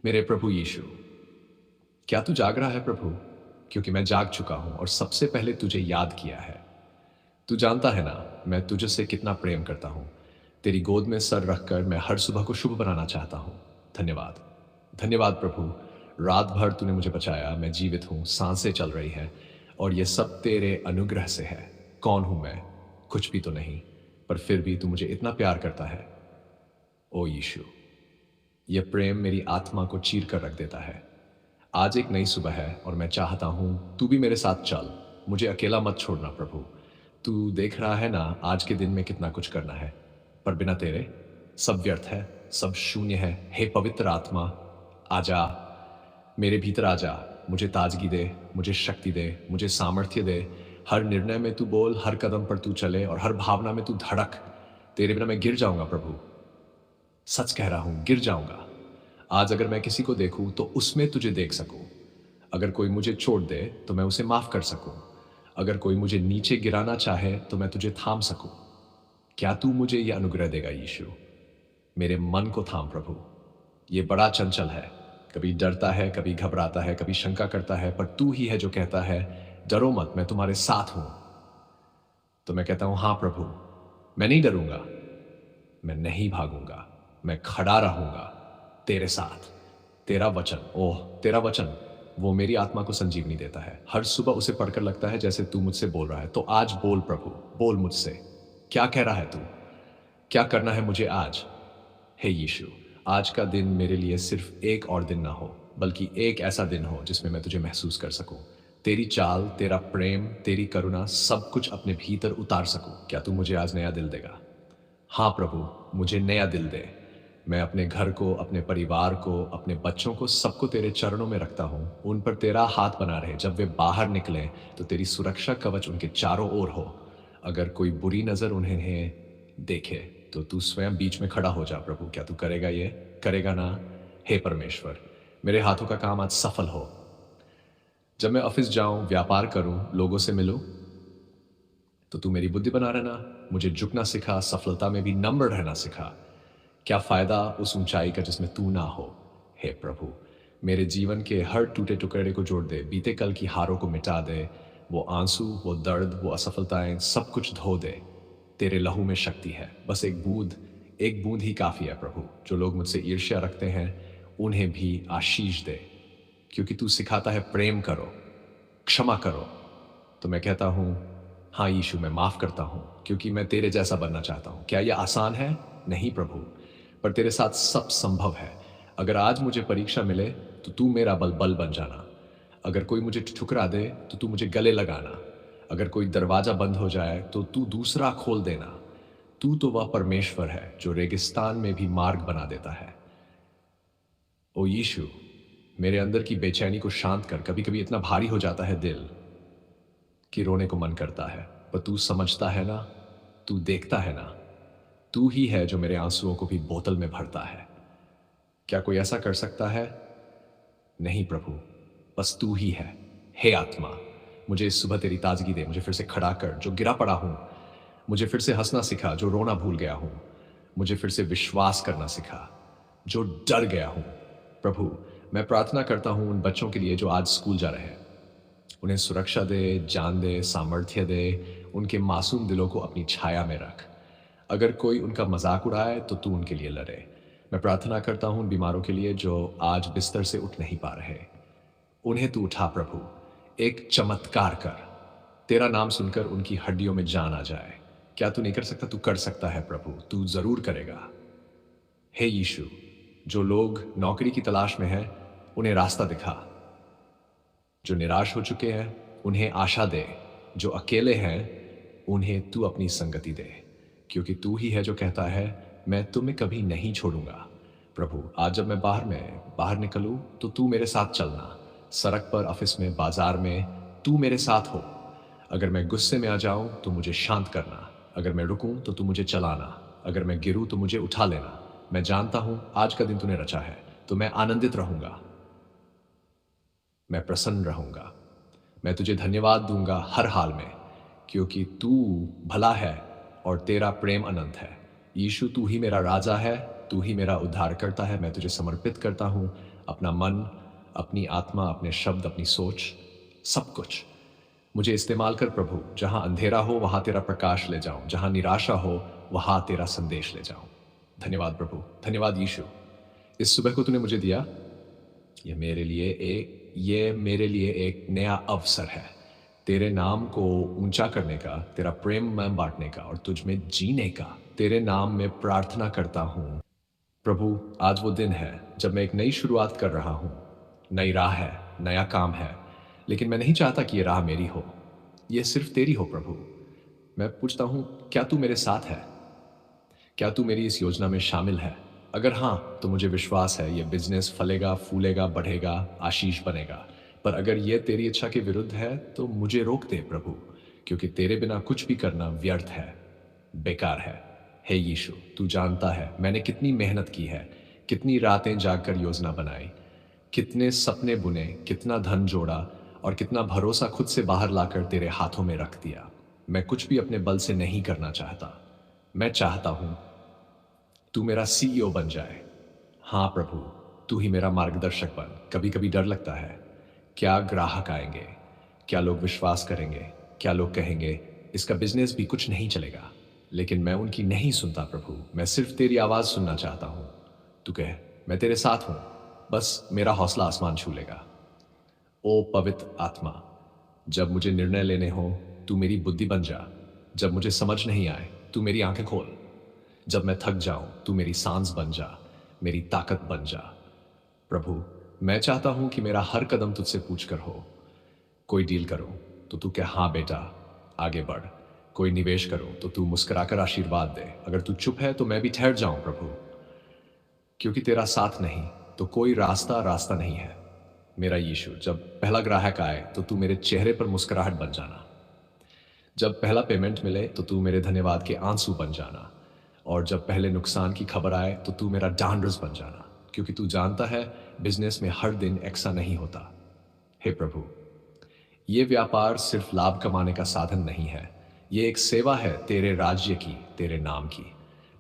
मेरे प्रभु यीशु, क्या तू जाग रहा है प्रभु? क्योंकि मैं जाग चुका हूं और सबसे पहले तुझे याद किया है। तू जानता है ना, मैं तुझसे कितना प्रेम करता हूं। तेरी गोद में सर रखकर मैं हर सुबह को शुभ बनाना चाहता हूं। धन्यवाद। धन्यवाद प्रभु। रात भर तूने मुझे बचाया, मैं जीवित हूं, सांसें चल रही हैं और ये सब तेरे अनुग्रह से है। कौन हूं मैं? कुछ भी तो नहीं, पर फिर भी तू मुझे इतना प्यार करता है। ओ यीशु, यह प्रेम मेरी आत्मा को चीर कर रख देता है। आज एक नई सुबह है और मैं चाहता हूं तू भी मेरे साथ चल। मुझे अकेला मत छोड़ना प्रभु। तू देख रहा है ना आज के दिन में कितना कुछ करना है, पर बिना तेरे सब व्यर्थ है, सब शून्य है। हे पवित्र आत्मा, आजा, मेरे भीतर आजा। मुझे ताजगी दे, मुझे शक्ति दे, मुझे सामर्थ्य दे। हर निर्णय में तू बोल, हर कदम पर तू चले और हर भावना में तू धड़क। तेरे बिना मैं गिर जाऊंगा प्रभु। सच कह रहा हूं, गिर जाऊंगा। आज अगर मैं किसी को देखूं तो उसमें तुझे देख सकूं। अगर कोई मुझे छोड़ दे तो मैं उसे माफ कर सकूं। अगर कोई मुझे नीचे गिराना चाहे तो मैं तुझे थाम सकूं। क्या तू मुझे यह अनुग्रह देगा यीशु? मेरे मन को थाम प्रभु। ये बड़ा चंचल है, कभी डरता है, कभी घबराता है, कभी शंका करता है, पर तू ही है जो कहता है डरो मत, मैं तुम्हारे साथ हूं। तो मैं कहता हूं हाँ प्रभु, मैं नहीं डरूंगा, मैं नहीं भागूंगा, मैं खड़ा रहूंगा तेरे साथ। तेरा वचन, ओह तेरा वचन, वो मेरी आत्मा को संजीवनी देता है। हर सुबह उसे पढ़कर लगता है जैसे तू मुझसे बोल रहा है। तो आज बोल प्रभु, बोल मुझसे। क्या कह रहा है तू? क्या करना है मुझे आज? हे यीशु, आज का दिन मेरे लिए सिर्फ एक और दिन ना हो, बल्कि एक ऐसा दिन हो जिसमें मैं तुझे महसूस कर सकूं। तेरी चाल, तेरा प्रेम, तेरी करुणा, सब कुछ अपने भीतर उतार सकूं। क्या तू मुझे आज नया दिल देगा? हाँ प्रभु, मुझे नया दिल दे। मैं अपने घर को, अपने परिवार को, अपने बच्चों को, सबको तेरे चरणों में रखता हूँ। उन पर तेरा हाथ बना रहे। जब वे बाहर निकलें तो तेरी सुरक्षा कवच उनके चारों ओर हो। अगर कोई बुरी नज़र उन्हें देखे तो तू स्वयं बीच में खड़ा हो जा प्रभु। क्या तू करेगा ये? करेगा ना? हे परमेश्वर, मेरे हाथों का काम आज सफल हो। जब मैं ऑफिस जाऊं, व्यापार करूं, लोगों से मिलूं, तो तू मेरी बुद्धि बना रहना। मुझे झुकना सिखा, सफलता में भी नम्र रहना सिखा। क्या फायदा उस ऊंचाई का जिसमें तू ना हो? हे प्रभु, मेरे जीवन के हर टूटे टुकड़े को जोड़ दे। बीते कल की हारों को मिटा दे। वो आंसू, वो दर्द, वो असफलताएं, सब कुछ धो दे। तेरे लहू में शक्ति है। बस एक बूंद ही काफी है प्रभु। जो लोग मुझसे ईर्ष्या रखते हैं उन्हें भी आशीष दे, क्योंकि तू सिखाता है प्रेम करो, क्षमा करो। तो मैं कहता हूं हाँ यीशु, मैं माफ करता हूं, क्योंकि मैं तेरे जैसा बनना चाहता हूं। क्या यह आसान है? नहीं प्रभु, पर तेरे साथ सब संभव है। अगर आज मुझे परीक्षा मिले तो तू मेरा बल बन जाना। अगर कोई मुझे ठुकरा दे तो तू मुझे गले लगाना। अगर कोई दरवाजा बंद हो जाए तो तू दूसरा खोल देना। तू तो वह परमेश्वर है जो रेगिस्तान में भी मार्ग बना देता है। ओ यीशु, मेरे अंदर की बेचैनी को शांत कर। कभी कभी इतना भारी हो जाता है दिल कि रोने को मन करता है, पर तू समझता है ना, तू देखता है ना। तू ही है जो मेरे आंसुओं को भी बोतल में भरता है। क्या कोई ऐसा कर सकता है? नहीं प्रभु, बस तू ही है। हे आत्मा, मुझे इस सुबह तेरी ताजगी दे। मुझे फिर से खड़ा कर जो गिरा पड़ा हूं। मुझे फिर से हंसना सिखा जो रोना भूल गया हूं। मुझे फिर से विश्वास करना सिखा जो डर गया हूं। प्रभु, मैं प्रार्थना करता हूं उन बच्चों के लिए जो आज स्कूल जा रहे हैं। उन्हें सुरक्षा दे, जान दे, सामर्थ्य दे। उनके मासूम दिलों को अपनी छाया में रख। अगर कोई उनका मजाक उड़ाए तो तू उनके लिए लड़े। मैं प्रार्थना करता हूं उन बीमारों के लिए जो आज बिस्तर से उठ नहीं पा रहे। उन्हें तू उठा प्रभु। एक चमत्कार कर। तेरा नाम सुनकर उनकी हड्डियों में जान आ जाए। क्या तू नहीं कर सकता? तू कर सकता है प्रभु, तू जरूर करेगा। हे यीशु, जो लोग नौकरी की तलाश में हैं उन्हें रास्ता दिखा। जो निराश हो चुके हैं उन्हें आशा दे। जो अकेले हैं उन्हें तू अपनी संगति दे, क्योंकि तू ही है जो कहता है मैं तुम्हें कभी नहीं छोड़ूंगा। प्रभु, आज जब मैं बाहर निकलूं तो तू मेरे साथ चलना। सड़क पर, ऑफिस में, बाजार में तू मेरे साथ हो। अगर मैं गुस्से में आ जाऊं तो मुझे शांत करना। अगर मैं रुकूं तो तू मुझे चलाना। अगर मैं गिरूं तो मुझे उठा लेना। मैं जानता हूं आज का दिन तूने रचा है, तो मैं आनंदित रहूंगा, मैं प्रसन्न रहूंगा। मैं तुझे धन्यवाद दूंगा हर हाल में, क्योंकि तू भला है और तेरा प्रेम अनंत है। यीशु, तू ही मेरा राजा है, तू ही मेरा उद्धार करता है। मैं तुझे समर्पित करता हूं अपना मन, अपनी आत्मा, अपने शब्द, अपनी सोच, सब कुछ। मुझे इस्तेमाल कर प्रभु, जहां अंधेरा हो वहां तेरा प्रकाश ले जाऊं, जहां निराशा हो वहां तेरा संदेश ले जाऊं। धन्यवाद प्रभु, धन्यवाद यीशु। इस सुबह को तूने मुझे दिया, ये मेरे लिए एक नया अवसर है तेरे नाम को ऊंचा करने का, तेरा प्रेम में बांटने का और तुझ में जीने का। तेरे नाम में प्रार्थना करता हूं प्रभु। आज वो दिन है जब मैं एक नई शुरुआत कर रहा हूं। नई राह है, नया काम है, लेकिन मैं नहीं चाहता कि ये राह मेरी हो, ये सिर्फ तेरी हो प्रभु। मैं पूछता हूं, क्या तू मेरे साथ है? क्या तू मेरी इस योजना में शामिल है? अगर हाँ, तो मुझे विश्वास है ये बिजनेस फलेगा, फूलेगा, बढ़ेगा, आशीष बनेगा। पर अगर ये तेरी इच्छा के विरुद्ध है तो मुझे रोक दे प्रभु, क्योंकि तेरे बिना कुछ भी करना व्यर्थ है, बेकार है। हे यीशु, तू जानता है मैंने कितनी मेहनत की है, कितनी रातें जागकर योजना बनाई, कितने सपने बुने, कितना धन जोड़ा और कितना भरोसा खुद से बाहर लाकर तेरे हाथों में रख दिया। मैं कुछ भी अपने बल से नहीं करना चाहता। मैं चाहता हूं तू मेरा सीईओ बन जाए। हाँ प्रभु, तू ही मेरा मार्गदर्शक बन। कभी कभी डर लगता है, क्या ग्राहक आएंगे, क्या लोग विश्वास करेंगे, क्या लोग कहेंगे इसका बिजनेस भी कुछ नहीं चलेगा। लेकिन मैं उनकी नहीं सुनता प्रभु, मैं सिर्फ तेरी आवाज सुनना चाहता हूं। तू कह, मैं तेरे साथ हूं, बस मेरा हौसला आसमान छू लेगा। ओ पवित्र आत्मा, जब मुझे निर्णय लेने हो तू मेरी बुद्धि बन जा। जब मुझे समझ नहीं आए तू मेरी आंखें खोल। जब मैं थक जाऊं तू मेरी सांस बन जा, मेरी ताकत बन जा। प्रभु, मैं चाहता हूं कि मेरा हर कदम तुझसे पूछ कर हो। कोई डील करो तो तू कह, हाँ बेटा आगे बढ़। कोई निवेश करो तो तू मुस्कुराकर आशीर्वाद दे। अगर तू चुप है तो मैं भी ठहर जाऊं प्रभु, क्योंकि तेरा साथ नहीं तो कोई रास्ता रास्ता नहीं है। मेरा यीशु, जब पहला ग्राहक आए तो तू मेरे चेहरे पर मुस्कुराहट बन जाना। जब पहला पेमेंट मिले तो तू मेरे धन्यवाद के आंसू बन जाना। और जब पहले नुकसान की खबर आए तो तू मेरा ढांढस बन जाना, क्योंकि तू जानता है बिजनेस में हर दिन ऐसा नहीं होता। हे प्रभु, ये व्यापार सिर्फ लाभ कमाने का साधन नहीं है, ये एक सेवा है तेरे राज्य की, तेरे नाम की।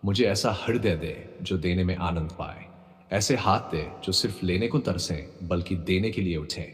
मुझे ऐसा हृदय दे जो देने में आनंद पाए, ऐसे हाथ दे जो सिर्फ लेने को तरसें बल्कि देने के लिए उठे,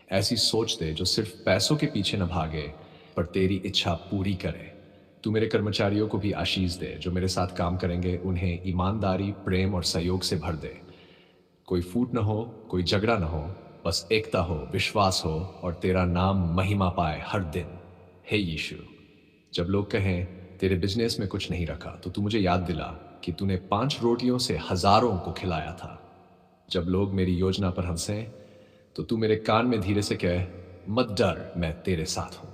ऐसी सोच दे जो सिर्फ पैसों के पीछे न भागे पर तेरी इच्छा पूरी करे। तू मेरे कर्मचारियों को भी आशीष दे, जो मेरे साथ काम करेंगे उन्हें ईमानदारी, प्रेम और सहयोग से भर दे। कोई फूट न हो, कोई झगड़ा न हो, बस एकता हो, विश्वास हो और तेरा नाम महिमा पाए हर दिन। हे यीशु, जब लोग कहें तेरे बिजनेस में कुछ नहीं रखा तो तू मुझे याद दिला कि तूने 5 रोटियों से हजारों को खिलाया था। जब लोग मेरी योजना पर हंसें तो तू मेरे कान में धीरे से कह, मत डर, मैं तेरे साथ हूं।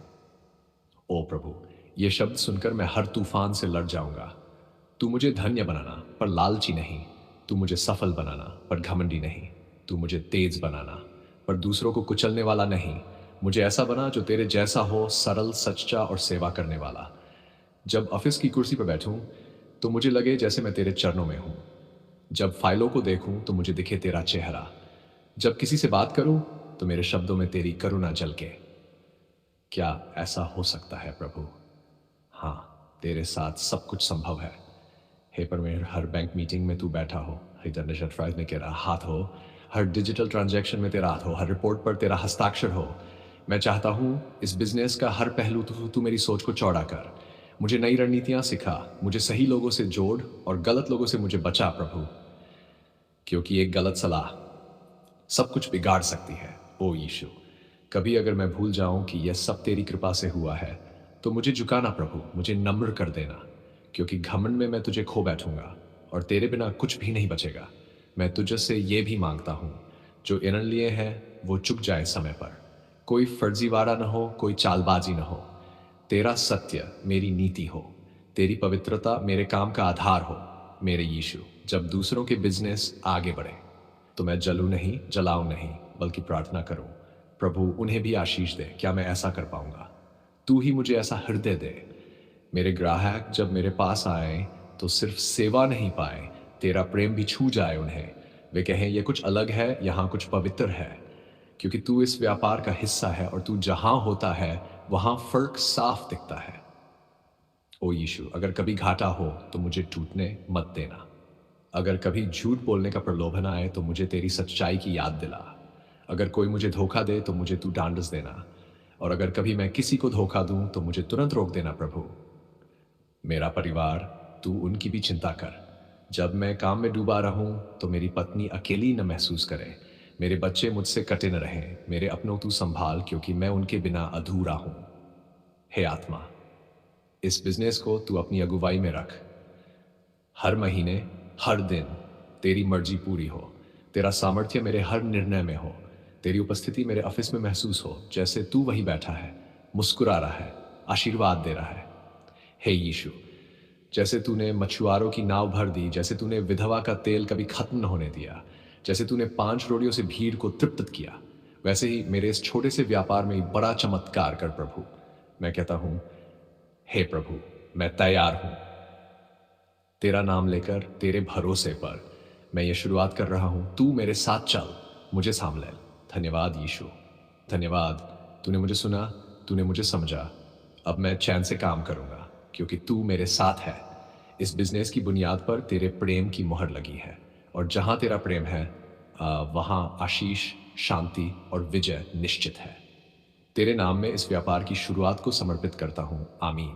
ओ प्रभु, ये शब्द सुनकर मैं हर तूफान से लड़ जाऊंगा। तू मुझे धन्य बनाना पर लालची नहीं, तू मुझे सफल बनाना पर घमंडी नहीं, तू मुझे तेज बनाना पर दूसरों को कुचलने वाला नहीं। मुझे ऐसा बना जो तेरे जैसा हो, सरल, सच्चा और सेवा करने वाला। जब ऑफिस की कुर्सी पर बैठूं तो मुझे लगे जैसे मैं तेरे चरणों में हूं। जब फाइलों को देखूं तो मुझे दिखे तेरा चेहरा। जब किसी से बात करूं तो मेरे शब्दों में तेरी करुणा झलके। क्या ऐसा हो सकता है प्रभु? हाँ, तेरे साथ सब कुछ संभव है। हे परमेश्वर, हर बैंक मीटिंग में तू बैठा हो, हर इंटरनेशनल में तेरा हाथ हो, हर डिजिटल ट्रांजैक्शन में तेरा हाथ हो, हर रिपोर्ट पर तेरा हस्ताक्षर हो। मैं चाहता हूँ इस बिजनेस का हर पहलू तू मेरी सोच को चौड़ा कर। मुझे नई रणनीतियाँ सिखा, मुझे सही लोगों से जोड़ और गलत लोगों से मुझे बचा प्रभु, क्योंकि एक गलत सलाह सब कुछ बिगाड़ सकती है। ओ यीशु, कभी अगर मैं भूल जाऊं कि यह सब तेरी कृपा से हुआ है तो मुझे झुकाना प्रभु, मुझे नम्र कर देना, क्योंकि घमंड में मैं तुझे खो बैठूंगा और तेरे बिना कुछ भी नहीं बचेगा। मैं तुझसे ये भी मांगता हूं, जो इरण लिए हैं वो चुक जाए समय पर। कोई फर्जीवाड़ा न हो, कोई चालबाजी न हो। तेरा सत्य मेरी नीति हो, तेरी पवित्रता मेरे काम का आधार हो। मेरे यीशु, जब दूसरों के बिजनेस आगे बढ़े तो मैं जलूं नहीं, जलाऊं नहीं, बल्कि प्रार्थना करूं, प्रभु उन्हें भी आशीष दे। क्या मैं ऐसा कर पाऊंगा? तू ही मुझे ऐसा हृदय दे। मेरे ग्राहक जब मेरे पास आए तो सिर्फ सेवा नहीं पाए, तेरा प्रेम भी छू जाए उन्हें। वे कहें ये कुछ अलग है, यहाँ कुछ पवित्र है, क्योंकि तू इस व्यापार का हिस्सा है और तू जहां होता है वहां फर्क साफ दिखता है। ओ यीशु, अगर कभी घाटा हो तो मुझे टूटने मत देना। अगर कभी झूठ बोलने का प्रलोभन आए तो मुझे तेरी सच्चाई की याद दिला। अगर कोई मुझे धोखा दे तो मुझे तू डांडस देना। और अगर कभी मैं किसी को धोखा दूं तो मुझे तुरंत रोक देना प्रभु। मेरा परिवार, तू उनकी भी चिंता कर। जब मैं काम में डूबा रहूं तो मेरी पत्नी अकेली न महसूस करे। मेरे बच्चे मुझसे कटे न रहें। मेरे अपनों तू संभाल, क्योंकि मैं उनके बिना अधूरा हूं। हे आत्मा, इस बिजनेस को तू अपनी अगुवाई में रख। हर महीने, हर दिन तेरी मर्जी पूरी हो। तेरा सामर्थ्य मेरे हर निर्णय में हो। तेरी उपस्थिति मेरे ऑफिस में महसूस हो, जैसे तू वहीं बैठा है, मुस्कुरा रहा है, आशीर्वाद दे रहा है। हे यीशु, जैसे तूने मछुआरों की नाव भर दी, जैसे तूने विधवा का तेल कभी खत्म न होने दिया, जैसे तूने 5 रोटियों से भीड़ को तृप्त किया, वैसे ही मेरे इस छोटे से व्यापार में बड़ा चमत्कार कर प्रभु। मैं कहता हूं, हे प्रभु, मैं तैयार हूं। तेरा नाम लेकर, तेरे भरोसे पर मैं ये शुरुआत कर रहा हूं। तू मेरे साथ चल, मुझे सामले। धन्यवाद यीशु, धन्यवाद। तूने मुझे सुना, तूने मुझे समझा। अब मैं चैन से काम करूंगा, क्योंकि तू मेरे साथ है। इस बिजनेस की बुनियाद पर तेरे प्रेम की मोहर लगी है, और जहां तेरा प्रेम है, वहां आशीष, शांति और विजय निश्चित है। तेरे नाम में इस व्यापार की शुरुआत को समर्पित करता हूं। आमीन।